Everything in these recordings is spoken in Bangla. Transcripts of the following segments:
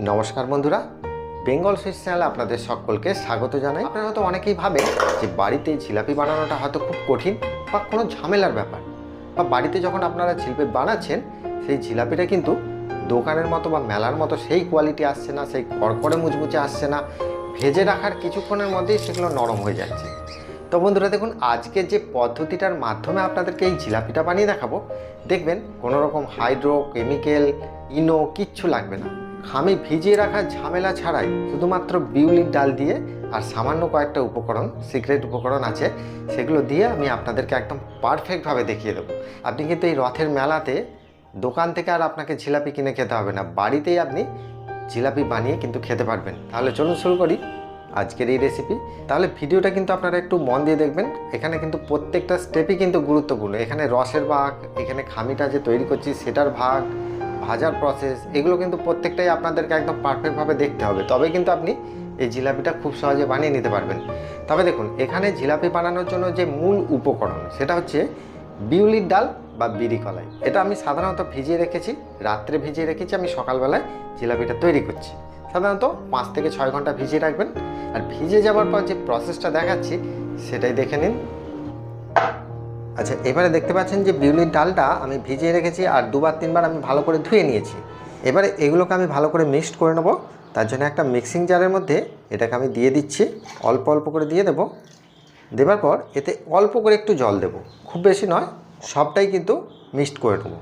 নমস্কার বন্ধুরা, বেঙ্গল সুইটস চ্যানেলে আপনাদের সকলকে স্বাগত জানাই। আপনারা হয়তো অনেকেই ভাবে যে বাড়িতে জিলাপি বানানোটা হয়তো খুব কঠিন বা কোনো ঝামেলার ব্যাপার, বা বাড়িতে যখন আপনারা জিলাপি বানাচ্ছেন সেই জিলাপিটা কিন্তু দোকানের মতো বা মেলার মতো সেই কোয়ালিটি আসছে না, সেই কড়কড়ে মুচমুচে আসছে না, ভেজে রাখার কিছুক্ষণের মধ্যেই সেগুলো নরম হয়ে যাচ্ছে। তো বন্ধুরা দেখুন, আজকে যে পদ্ধতিটার মাধ্যমে আপনাদেরকে এই জিলাপিটা বানিয়ে দেখাবো, দেখবেন কোনো রকম হাইড্রো কেমিক্যাল ইনো কিচ্ছু লাগবে না। খামি ভিজিয়ে রাখার ঝামেলা ছাড়াই শুধুমাত্র বিউলির ডাল দিয়ে আর সামান্য কয়েকটা উপকরণ, সিক্রেট উপকরণ আছে, সেগুলো দিয়ে আমি আপনাদেরকে একদম পারফেক্টভাবে দেখিয়ে দেবো। আপনি কিন্তু এই রথের মেলাতে দোকান থেকে আর আপনাকে জিলাপি কিনে খেতে হবে না, বাড়িতেই আপনি জিলাপি বানিয়ে কিন্তু খেতে পারবেন। তাহলে চলুন শুরু করি আজকের এই রেসিপি। তাহলে ভিডিওটা কিন্তু আপনারা একটু মন দিয়ে দেখবেন, এখানে কিন্তু প্রত্যেকটা স্টেপই কিন্তু গুরুত্বপূর্ণ। এখানে রসের ভাগ, এখানে খামিটা যে তৈরি করছি সেটার ভাগ, ভাজার প্রসেস, এগুলো কিন্তু প্রত্যেকটাই আপনাদেরকে একদম পারফেক্টভাবে দেখতে হবে, তবে কিন্তু আপনি এই জিলাপিটা খুব সহজে বানিয়ে নিতে পারবেন। তবে দেখুন, এখানে জিলাপি বানানোর জন্য যে মূল উপকরণ সেটা হচ্ছে বিউলির ডাল বা বিরি কলাই। এটা আমি সাধারণত ভিজিয়ে রেখেছি, রাত্রে ভিজিয়ে রেখেছি, আমি সকালবেলায় জিলাপিটা তৈরি করছি। সাধারণত 5 থেকে 6 ঘন্টা ভিজিয়ে রাখবেন। আর ভিজে যাওয়ার পর যে প্রসেসটা দেখাচ্ছি সেটাই দেখে নিন। আচ্ছা, এবারে দেখতে পাচ্ছেন যে বিউলির ডালটা আমি ভিজিয়ে রেখেছি আর 2-3 বার আমি ভালো করে ধুয়ে নিয়েছি। এবারে এগুলোকে আমি ভালো করে মিক্সড করে নেব। তার জন্য একটা মিক্সিং জারের মধ্যে এটাকে আমি দিয়ে দিচ্ছি, অল্প অল্প করে দিয়ে দেব। দেওয়ার পর এতে অল্প করে একটু জল দেব, খুব বেশি নয়, সবটাই কিন্তু মিক্সড করে নেব।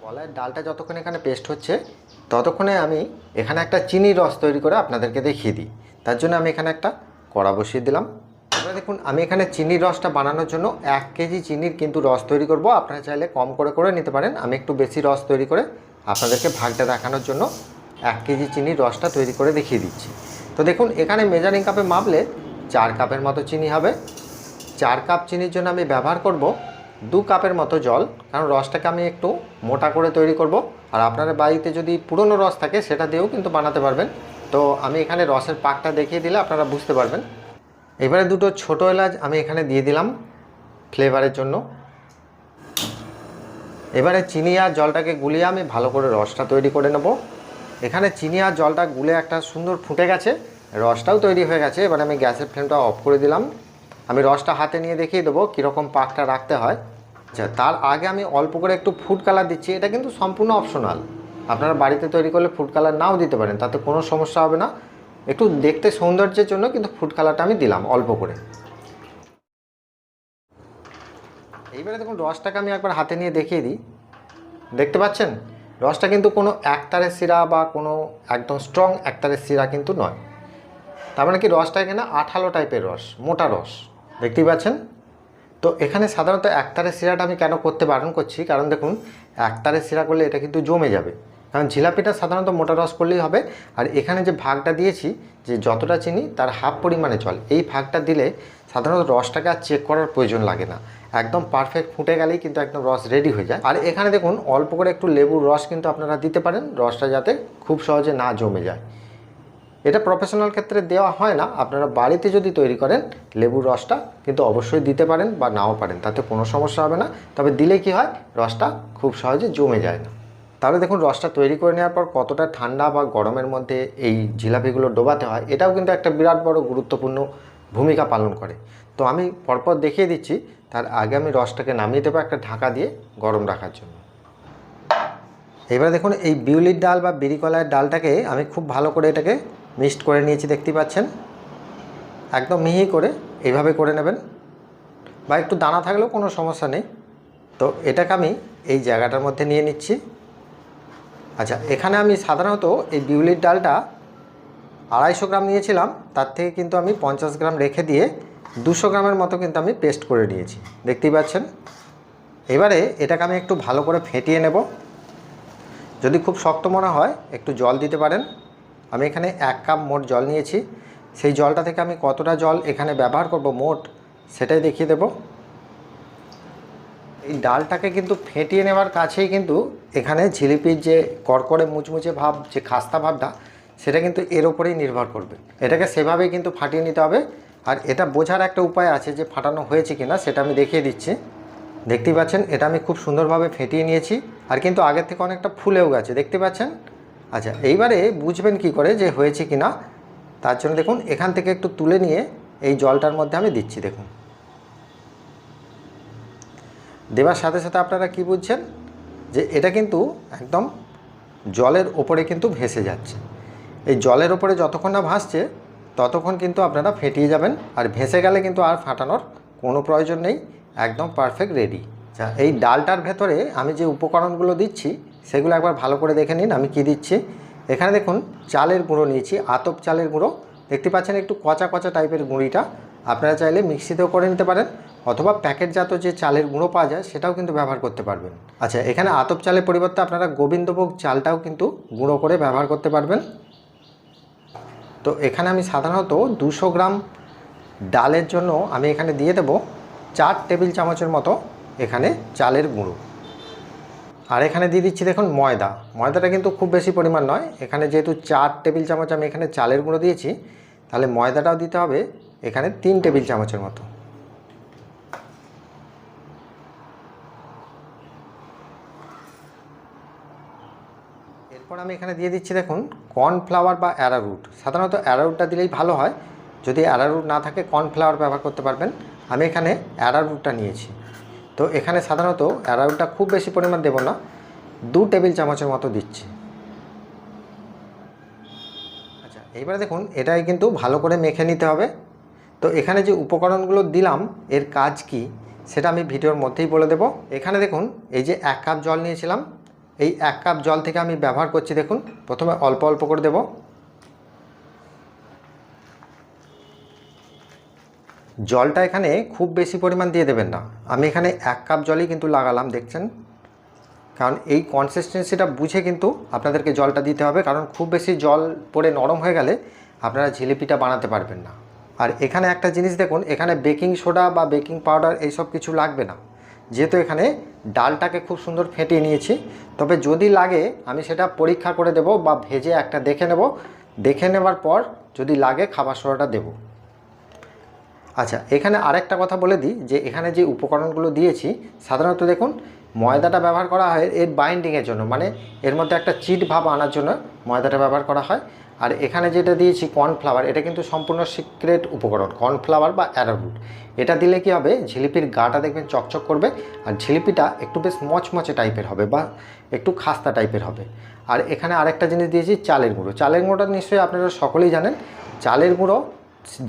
কলাইয়ের ডালটা যতক্ষণ এখানে পেস্ট হচ্ছে ততক্ষণে আমি এখানে একটা চিনির রস তৈরি করে আপনাদেরকে দেখিয়ে দিই। তার জন্য আমি এখানে একটা কড়া বসিয়ে দিলাম। এবার দেখুন, আমি এখানে চিনির রসটা বানানোর জন্য 1 কেজি চিনির কিন্তু রস তৈরি করব। আপনারা চাইলে কম করে করে নিতে পারেন, আমি একটু বেশি রস তৈরি করে আপনাদেরকে ভাগটা দেখানোর জন্য 1 কেজি চিনির রসটা তৈরি করে দেখিয়ে দিচ্ছি। তো দেখুন, এখানে মেজারিং কাপে মাপলে 4 কাপের মতো চিনি হবে। 4 কাপ চিনির জন্য আমি ব্যবহার করব 2 কাপের মতো জল, কারণ রসটাকে আমি একটু মোটা করে তৈরি করব। আর আপনাদের বাড়িতে যদি পুরনো রস থাকে সেটা দিয়েও কিন্তু বানাতে পারবেন। তো আমি এখানে রসের পাকটা দেখিয়ে দিলে আপনারা বুঝতে পারবেন। এবারে 2টো ছোটো এলাচ আমি এখানে দিয়ে দিলাম ফ্লেভারের জন্য। এবারে চিনি আর জলটাকে গুলিয়ে আমি ভালো করে রসটা তৈরি করে নেব। এখানে চিনি আর জলটা গুলে একটা সুন্দর ফুটে গেছে, রসটাও তৈরি হয়ে গেছে। এবারে আমি গ্যাসের ফ্লেমটা অফ করে দিলাম। আমি রসটা হাতে নিয়ে দেখিয়ে দেবো কীরকম পাকটা রাখতে হয়। আচ্ছা, তার আগে আমি অল্প করে একটু ফুড কালার দিচ্ছি। এটা কিন্তু সম্পূর্ণ অপশনাল, আপনারা বাড়িতে তৈরি করলে ফুড কালার নাও দিতে পারেন, তাতে কোনো সমস্যা হবে না। একটু দেখতে সৌন্দর্যের জন্য কিন্তু ফুড কালারটা আমি দিলাম অল্প করে। এইবারে দেখুন, রসটাকে আমি একবার হাতে নিয়ে দেখিয়ে দিই। দেখতে পাচ্ছেন, রসটা কিন্তু কোনো একতারের শিরা বা কোনো একদম স্ট্রং একতারের শিরা কিন্তু নয়। তার মানে কি, রসটা এখানে আঠালো টাইপের রস, মোটা রস, দেখতেই পাচ্ছেন। তো এখানে সাধারণত একতারের শিরাটা আমি কেন করতে বারণ করছি, কারণ দেখুন, একতারের শিরা করলে এটা কিন্তু জমে যাবে। কারণ জিলাপিটা সাধারণত মোটা রস করলেই হবে। আর এখানে যে ভাগটা দিয়েছি, যে যতটা চিনি তার হাফ পরিমাণে জল, এই ভাগটা দিলে সাধারণত রসটাকে আর চেক করার প্রয়োজন লাগে না, একদম পারফেক্ট ফুটে গেলেই কিন্তু একদম রস রেডি হয়ে যায়। আর এখানে দেখুন, অল্প করে একটু লেবুর রস কিন্তু আপনারা দিতে পারেন, রসটা যাতে খুব সহজে না জমে যায়। এটা প্রফেশনাল ক্ষেত্রে দেওয়া হয় না, আপনারা বাড়িতে যদি তৈরি করেন লেবুর রসটা কিন্তু অবশ্যই দিতে পারেন বা নাও পারেন, তাতে কোনো সমস্যা হবে না। তবে দিলে কি হয়, রসটা খুব সহজে জমে যায় না। তাহলে দেখুন, রসটা তৈরি করে নেওয়ার পর কতটা ঠান্ডা বা গরমের মধ্যে এই জিলাপিগুলো ডোবাতে হয়, এটাও কিন্তু একটা বিরাট বড় গুরুত্বপূর্ণ ভূমিকা পালন করে। তো আমি পরপর দেখিয়ে দিচ্ছি। তার আগে আমি রসটাকে নামিয়ে দেবো একটা ঢাকা দিয়ে গরম রাখার জন্য। এবার দেখুন, এই বিউলির ডাল বা বিরি কলাইয়ের ডালটাকে আমি খুব ভালো করে এটাকে মিক্সড করে নিয়েছি, দেখতেই পাচ্ছেন। একদম মিহি করে এইভাবে করে নেবেন, বা একটু দানা থাকলেও কোনো সমস্যা নেই। তো এটাকে আমি এই জায়গাটার মধ্যে নিয়ে নিচ্ছি। আচ্ছা, এখানে আমি সাধারণত এই বিউলির ডালটা 250 গ্রাম নিয়েছিলাম, তার থেকে কিন্তু আমি 50 গ্রাম রেখে দিয়ে 200 গ্রামের মতো কিন্তু আমি পেস্ট করে নিয়েছি, দেখতেই পাচ্ছেন। এবারে এটাকে আমি একটু ভালো করে ফেটিয়ে নেব। যদি খুব শক্ত মনে হয় একটু জল দিতে পারেন। আমি এখানে 1 কাপ মোট জল নিয়েছি, সেই জলটা থেকে আমি কতটা জল এখানে ব্যবহার করব মোট সেটাই দেখিয়ে দেব। এই ডালটাকে কিন্তু ফেটিয়ে নেওয়ার কাছেই কিন্তু এখানে জিলিপির যে কড়কড়ে মুচমুচে ভাব, যে খাস্তা ভাবটা, সেটা কিন্তু এর ওপরেই নির্ভর করবে। এটাকে সেভাবেই কিন্তু ফাটিয়ে নিতে হবে। আর এটা বোঝার একটা উপায় আছে যে ফাটানো হয়েছে কিনা, সেটা আমি দেখিয়ে দিচ্ছি। দেখতেই পাচ্ছেন এটা আমি খুব সুন্দরভাবে ফেটিয়ে নিয়েছি, আর কিন্তু আগের থেকে অনেকটা ফুলেও গেছে, দেখতে পাচ্ছেন। আচ্ছা, এইবারে বুঝবেন কি করে যে হয়েছে কি না, তার জন্য দেখুন এখান থেকে একটু তুলে নিয়ে এই জলটার মধ্যে আমি দিচ্ছি। দেখুন দেওয়ার সাথে সাথে আপনারা কি বুঝছেন যে এটা কিন্তু একদম জলের ওপরে কিন্তু ভেসে যাচ্ছে। এই জলের ওপরে যতক্ষণ না ভাসছে ততক্ষণ কিন্তু আপনারা ফেটিয়ে যাবেন, আর ভেসে গেলে কিন্তু আর ফাটানোর কোনো প্রয়োজন নেই, একদম পারফেক্ট রেডি। আচ্ছা, এই ডালটার ভেতরে আমি যে উপকরণগুলো দিচ্ছি সেগুলো একবার ভালো করে দেখে নিন আমি কি দিচ্ছি। এখানে দেখুন চালের গুঁড়ো নিয়েছি, আতপ চালের গুঁড়ো, দেখতে পাচ্ছেন একটু কচা কচা টাইপের গুঁড়িটা। আপনারা চাইলে মিক্সিতেও করে নিতে পারেন, অথবা প্যাকেটজাত যে চালের গুঁড়ো পাওয়া যায় সেটাও কিন্তু ব্যবহার করতে পারবেন। আচ্ছা, এখানে আতপ চালের পরিবর্তে আপনারা গোবিন্দভোগ চালটাও কিন্তু গুঁড়ো করে ব্যবহার করতে পারবেন। তো এখানে আমি সাধারণত 200 গ্রাম ডালের জন্য আমি এখানে দিয়ে দেব 4 টেবিল চামচের মতো এখানে চালের গুঁড়ো। আর এখানে দিয়ে দিচ্ছি দেখুন ময়দা। ময়দাটা কিন্তু খুব বেশি পরিমাণ নয়, এখানে যেহেতু 4 টেবিল চামচ আমি এখানে চালের গুঁড়ো দিয়েছি, তাহলে ময়দাটাও দিতে হবে এখানে 3 টেবিল চামচের মতো। এরপর আমি এখানে দিয়ে দিচ্ছি দেখুন কর্নফ্লাওয়ার বা অ্যারারুট। সাধারণত অ্যারারুটটা দিলেই ভালো হয়, যদি অ্যারারুট না থাকে কর্নফ্লাওয়ার ব্যবহার করতে পারবেন। আমি এখানে অ্যারারুটটা নিয়েছি। তো এখানে সাধারণত অ্যারারুটটা খুব বেশি পরিমাণ দেব না, 2 টেবিল চামচের মতো দিচ্ছি। আচ্ছা, এইবারে দেখুন এটাই কিন্তু ভালো করে মেখে নিতে হবে। তো এখানে যে উপকরণগুলো দিলাম এর কাজ কি সেটা আমি ভিডিওর মধ্যেই বলে দেব। এখানে দেখুন এই যে 1 কাপ জল নিয়েছিলাম, এই 1 কাপ জল থেকে আমি ব্যবহার করছি দেখুন, প্রথমে অল্প অল্প করে দেব। জলটা এখানে খুব বেশি পরিমাণ দিয়ে দেবেন না, আমি এখানে 1 কাপ জলই কিন্তু লাগালাম, দেখছেন। কারণ এই কনসিস্টেন্সিটা বুঝে কিন্তু আপনাদেরকে জলটা দিতে হবে, কারণ খুব বেশি জল পড়ে নরম হয়ে গেলে আপনারা জিলিপিটা বানাতে পারবেন না। আর এখানে একটা জিনিস দেখুন, এখানে বেকিং সোডা বা বেকিং পাউডার এইসব কিছু লাগবে না, যেহেতু এখানে ডালটাকে খুব সুন্দর ফেটিয়ে নিয়েছি। তবে যদি লাগে আমি সেটা পরীক্ষা করে দেব বা ভেজে একটা দেখে নেব, দেখে নেবার পর যদি লাগে খাবার সোডাটা দেব। আচ্ছা, এখানে আরেকটা কথা বলে দিই যে এখানে যে উপকরণগুলো দিয়েছি সাধারণত দেখুন ময়দাটা ব্যবহার করা হয় এর বাইন্ডিংয়ের জন্য, মানে এর মধ্যে একটা চিট ভাব আনার জন্য ময়দাটা ব্যবহার করা হয়। আর এখানে যেটা দিয়েছি কর্নফ্লাওয়ার, এটা কিন্তু সম্পূর্ণ সিক্রেট উপকরণ, কর্নফ্লাওয়ার বা অ্যারারুট। এটা দিলে কি হবে, জিলিপির গাটা দেখবেন চকচক করবে, আর জিলিপিটা একটু বেশ মচমচে টাইপের হবে বা একটু খাস্তা টাইপের হবে। আর এখানে আরেকটা জিনিস দিয়েছি চালের গুঁড়ো। চালের গুঁড়োটা নিশ্চয়ই আপনারা সকলেই জানেন, চালের গুঁড়ো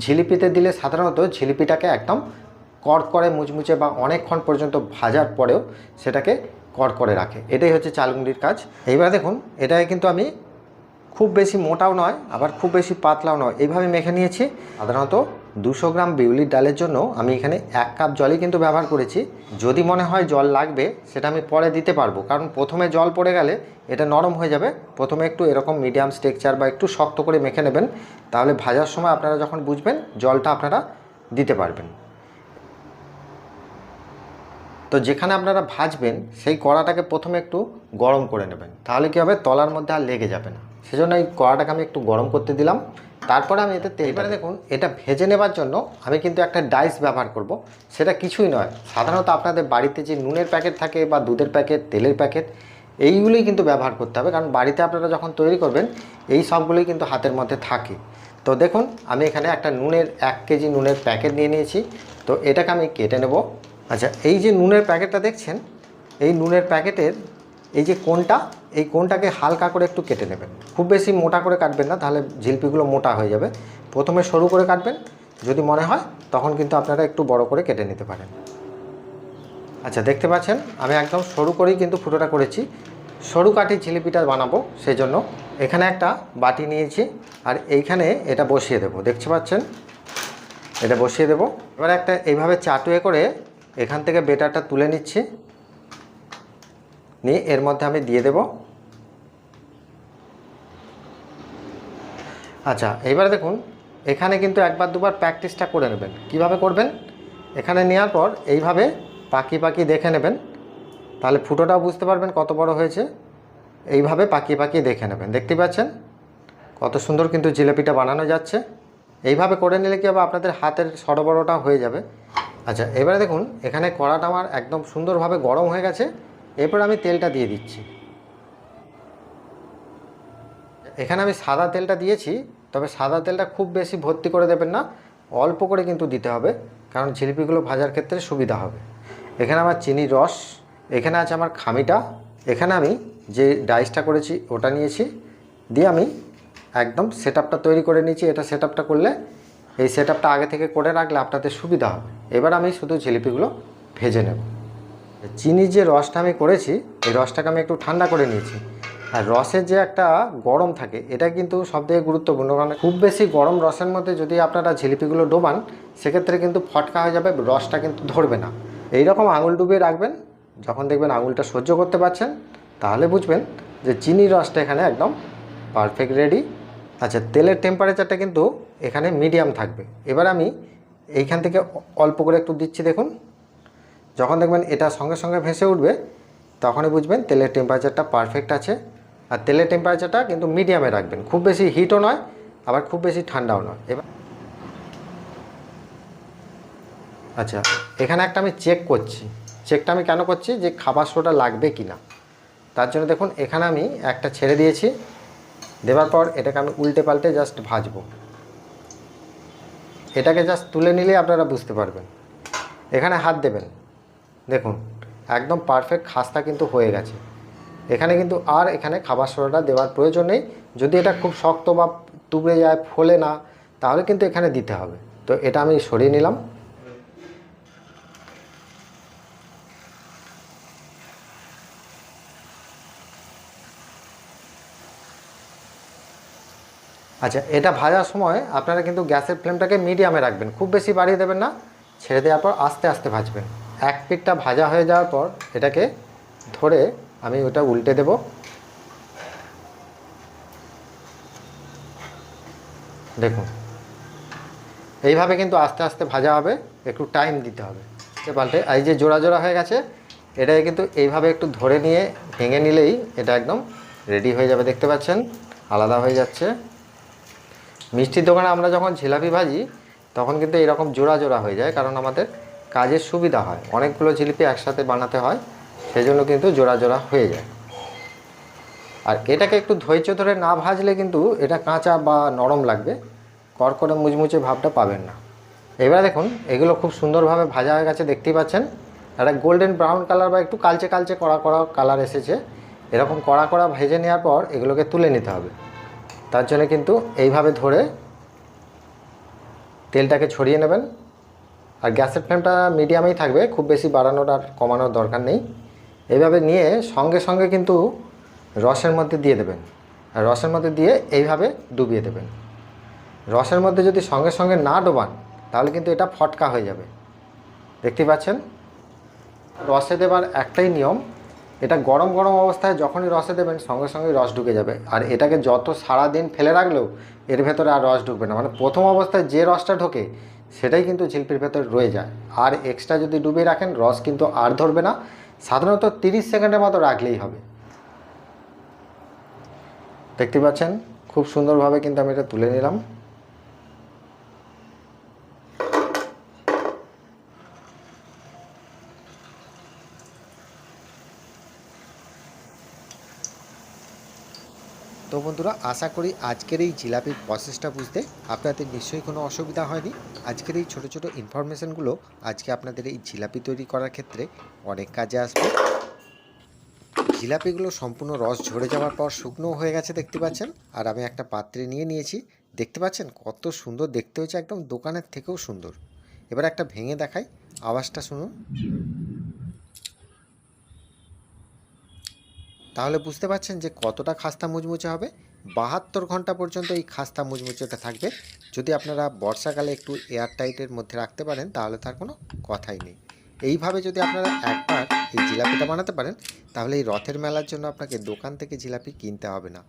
ঝিলিপিতে দিলে সাধারণত ঝিলিপিটাকে একদম কড়কড়ে মুচমুচে বা অনেকক্ষণ পর্যন্ত ভাজার পরেও সেটাকে কড়কড়ে রাখে, এটাই হচ্ছে চালগুঁড়ির কাজ। এইবার দেখুন এটাই কিন্তু আমি খুব বেশি মোটাও নয় আবার খুব বেশি পাতলাও নয়, এইভাবে মেখে নিয়েছি। সাধারণত 200 গ্রাম বিউলির ডালের জন্য আমি এখানে 1 কাপ জলই কিন্তু ব্যবহার করেছি। যদি মনে হয় জল লাগবে সেটা আমি পরে দিতে পারবো, কারণ প্রথমে জল পড়ে গেলে এটা নরম হয়ে যাবে। প্রথমে একটু এরকম মিডিয়াম স্ট্রাকচার বা একটু শক্ত করে মেখে নেবেন, তাহলে ভাজার সময় আপনারা যখন বুঝবেন জলটা আপনারা দিতে পারবেন। তো যেখানে আপনারা ভাজবেন সেই কড়াটাকে প্রথমে একটু গরম করে নেবেন, তাহলে কী হবে তলার মধ্যে আর লেগে যাবে না। সেজন্য এই কড়াটাকে আমি একটু গরম করতে দিলাম, তারপরে আমি এতে তেল। এবারে দেখুন এটা ভেজে নেবার জন্য আমি কিন্তু একটা ডাইস ব্যবহার করব। সেটা কিছুই নয়, সাধারণত আপনাদের বাড়িতে যে নুনের প্যাকেট থাকে বা দুধের প্যাকেট, তেলের প্যাকেট, এইগুলোই কিন্তু ব্যবহার করতে হবে, কারণ বাড়িতে আপনারা যখন তৈরি করবেন এই সবগুলোই কিন্তু হাতের মধ্যে থাকে। তো দেখুন আমি এখানে একটা নুনের 1 কেজি নুনের প্যাকেট নিয়ে নিয়েছি, তো এটাকে আমি কেটে নেব। আচ্ছা, এই যে নুনের প্যাকেটটা দেখছেন, এই নুনের প্যাকেটের এই যে কোণটা, এই কোণটাকে হালকা করে একটু কেটে নেবেন, খুব বেশি মোটা করে কাটবেন না, তাহলে জিলিপিগুলো মোটা হয়ে যাবে। প্রথমে সরু করে কাটবেন, যদি মনে হয় তখন কিন্তু আপনারা একটু বড় করে কেটে নিতে পারেন। আচ্ছা, দেখতে পাচ্ছেন আমি একদম সরু করেই কিন্তু ফুটোটা করেছি, সরু কাঠি জিলিপিটা বানাবো সেই জন্য। এখানে একটা বাটি নিয়েছি আর এইখানে এটা বসিয়ে দেবো, দেখতে পাচ্ছেন এটা বসিয়ে দেবো। এবার একটা এইভাবে চাটুয়ে করে এখান থেকে বেটারটা তুলে নিচ্ছি, নিয়ে এর মধ্যে আমি দিয়ে দেব। আচ্ছা, এইবারে দেখুন এখানে কিন্তু একবার দুবার প্র্যাকটিসটা করে নেবেন। কিভাবে করবেন, এখানে নেওয়ার পর এইভাবে পাকি পাকি দেখে নেবেন, তাহলে ফুটোটাও বুঝতে পারবেন কত বড় হয়েছে। এইভাবে পাকি পাকি দেখে নেবেন, দেখতে পাচ্ছেন কত সুন্দর কিন্তু জিলিপিটা বানানো যাচ্ছে। এইভাবে করে নিলে কি হবে, আপনাদের হাতের সরবরাহটা হয়ে যাবে। আচ্ছা, এবারে দেখুন এখানে কড়াটা আমার একদম সুন্দরভাবে গরম হয়ে গেছে। এরপর আমি তেলটা দিয়ে দিচ্ছি। এখানে আমি সাদা তেলটা দিয়েছি, তবে সাদা তেলটা খুব বেশি ভর্তি করে দেবেন না, অল্প করে কিন্তু দিতে হবে, কারণ জিলিপিগুলো ভাজার ক্ষেত্রে সুবিধা হবে। এখানে আমার চিনির রস, এখানে আছে আমার খামিটা, এখানে আমি যে ডাইসটা করেছি ওটা নিয়েছি, দিয়ে আমি একদম সেট আপটা তৈরি করে নিয়েছি। এটা সেট আপটা করলে, এই সেট আপটা আগে থেকে করে রাখলে আপনাদের সুবিধা হবে। এবার আমি শুধু জিলিপিগুলো ভেজে নেব। চিনির যে রসটা আমি করেছি, এই রসটাকে আমি একটু ঠান্ডা করে নিয়েছি। আর রসের যে একটা গরম থাকে, এটা কিন্তু সবথেকে গুরুত্বপূর্ণ, কারণ খুব বেশি গরম রসের মধ্যে যদি আপনারা জিলিপিগুলো ডোবান, সেক্ষেত্রে কিন্তু ফটকা হয়ে যাবে, রসটা কিন্তু ধরবে না। এই রকম আঙুল ডুবিয়ে রাখবেন। যখন দেখবেন আঙুলটা সহ্য করতে পারছেন, তাহলে বুঝবেন যে চিনির রসটা এখানে একদম পারফেক্ট রেডি। আচ্ছা, তেলের টেম্পারেচারটা কিন্তু এখানে মিডিয়াম থাকবে। এবার আমি এইখান থেকে অল্প করে একটু দিচ্ছি। দেখুন, যখন দেখবেন এটা সঙ্গে সঙ্গে ভেসে উঠবে, তখনই বুঝবেন তেলের টেম্পারেচারটা পারফেক্ট আছে। আর তেলের টেম্পারেচারটা কিন্তু মিডিয়ামে রাখবেন, খুব বেশি হিটও নয়, আবার খুব বেশি ঠান্ডাও নয়। এবার আচ্ছা, এখানে একটা আমি চেক করছি। চেকটা আমি কেন করছি, যে খাবার সোডা লাগবে কি না, তার জন্য দেখুন এখানে আমি একটা ছেড়ে দিয়েছি। দেওয়ার পর এটাকে আমি উল্টে পাল্টে জাস্ট ভাজবো। এটাকে জাস্ট তুলে নিলে আপনারা বুঝতে পারবেন। এখানে হাত দেবেন, দেখুন একদম পারফেক্ট খাস্তা কিন্তু হয়ে গেছে। এখানে কিন্তু আর এখানে খাবার সোডাটা দেওয়ার প্রয়োজন নেই। যদি এটা খুব শক্ত বা তুবড়ে যায়, ফোলে না, তাহলে কিন্তু এখানে দিতে হবে। তো এটা আমি সরিয়ে নিলাম। আচ্ছা, এটা ভাজার সময় আপনারা কিন্তু গ্যাসের ফ্লেমটাকে মিডিয়ামে রাখবেন, খুব বেশি বাড়িয়ে দেবেন না। ছেড়ে দেওয়ার পর আস্তে আস্তে ভাজবেন। এক পিঠটা ভাজা হয়ে যাওয়ার পর এটাকে ধরে আমি ওটা উল্টে দেব। দেখুন, এইভাবে কিন্তু আস্তে আস্তে ভাজা হবে, একটু টাইম দিতে হবে। পাল্টে এই যে জোড়া জোড়া হয়ে গেছে, এটাকে কিন্তু এইভাবে একটু ধরে নিয়ে ভেঙে নিলেই এটা একদম রেডি হয়ে যাবে। দেখতে পাচ্ছেন আলাদা হয়ে যাচ্ছে। মিষ্টির দোকানে আমরা যখন জিলাপি ভাজি, তখন কিন্তু এরকম জোড়া জোড়া হয়ে যায়, কারণ আমাদের কাজের সুবিধা হয়, অনেকগুলো জিলিপি একসাথে বানাতে হয়, সেই জন্য কিন্তু জোড়া জোড়া হয়ে যায়। আর এটাকে একটু ধৈর্য ধরে না ভাজলে কিন্তু এটা কাঁচা বা নরম লাগবে, কড়কড়ে মুচমুচে ভাবটা পাবেন না। এবার দেখুন এগুলো খুব সুন্দরভাবে ভাজা হয়ে গেছে, দেখতেই পাচ্ছেন। একটা গোল্ডেন ব্রাউন কালার বা একটু কালচে কালচে কড়া কড়া কালার এসেছে। এরকম কড়া কড়া ভেজে নেওয়ার পর এগুলোকে তুলে নিতে হবে। তার জন্য কিন্তু এইভাবে ধরে তেলটাকে ছড়িয়ে নেবেন। আর গ্যাসের ফ্লেমটা মিডিয়ামেই থাকবে, খুব বেশি বাড়ানোর আর কমানোর দরকার নেই। এইভাবে নিয়ে সঙ্গে সঙ্গে কিন্তু রসের মধ্যে দিয়ে দেবেন। আর রসের মধ্যে দিয়ে এইভাবে ডুবিয়ে দেবেন। রসের মধ্যে যদি সঙ্গে সঙ্গে না ডোবান, তাহলে কিন্তু এটা ফটকা হয়ে যাবে। দেখতে পাচ্ছেন, রসে দেবার একটাই নিয়ম, এটা গরম গরম অবস্থায় যখনই রসে দেবেন, সঙ্গে সঙ্গে রস ঢুকে যাবে। আর এটাকে যত সারাদিন ফেলে রাখলেও এর ভেতরে আর রস ঢুকবে না, মানে প্রথম অবস্থায় যে রসটা ঢোকে সেটাই কিন্তু জিলিপির ভেতরে রয়ে যায়। আর এক্সট্রা যদি ডুবিয়ে রাখেন, রস কিন্তু আর ধরবে না। সাধারণত 30 সেকেন্ডের মতো রাখলেই হবে। দেখতে পাচ্ছেন খুব সুন্দরভাবে কিন্তু আমি এটা তুলে নিলাম। তো বন্ধুরা, আশা করি আজকের এই জিলাপির প্রসেসটা বুঝতে আপনাদের নিশ্চয়ই কোনো অসুবিধা হয়নি। আজকের এই ছোটো ছোটো ইনফরমেশানগুলো আজকে আপনাদের এই জিলাপি তৈরি করার ক্ষেত্রে অনেক কাজে আসবে। জিলাপিগুলো সম্পূর্ণ রস ঝরে যাওয়ার পর শুকনো হয়ে গেছে, দেখতে পাচ্ছেন। আর আমি একটা পাত্রে নিয়ে নিয়েছি, দেখতে পাচ্ছেন কত সুন্দর দেখতে হয়েছে, একদম দোকানের থেকেও সুন্দর। এবার একটা ভেঙে দেখাই, আওয়াজটা শুনুন। তাহলে বুঝতে পারছেন যে কতটা খাস্তা মুচমুচে হবে। 72 ঘন্টা পর্যন্ত এই খাস্তা মুচমুচেটা থাকবে। যদি আপনারা বর্ষাকালে একটু এয়ার টাইটের মধ্যে রাখতে পারেন, তাহলে তার কোনো কথাই নেই। এইভাবে যদি আপনারা একবার এই জিলাপিটা বানাতে পারেন, তাহলে এই রথের মেলার জন্য আপনাকে দোকান থেকে জিলাপি কিনতে হবে না,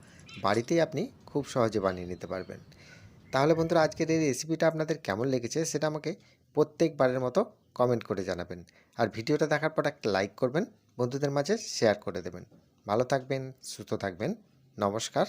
বাড়িতেই আপনি খুব সহজে বানিয়ে নিতে পারবেন। তাহলে বন্ধুরা, আজকের এই রেসিপিটা আপনাদের কেমন লেগেছে সেটা আমাকে প্রত্যেকবারের মতো কমেন্ট করে জানাবেন। আর ভিডিওটা দেখার পর একটা লাইক করবেন, বন্ধুদের মাঝে শেয়ার করে দেবেন। ভালো থাকবেন, সুস্থ থাকবেন, নমস্কার।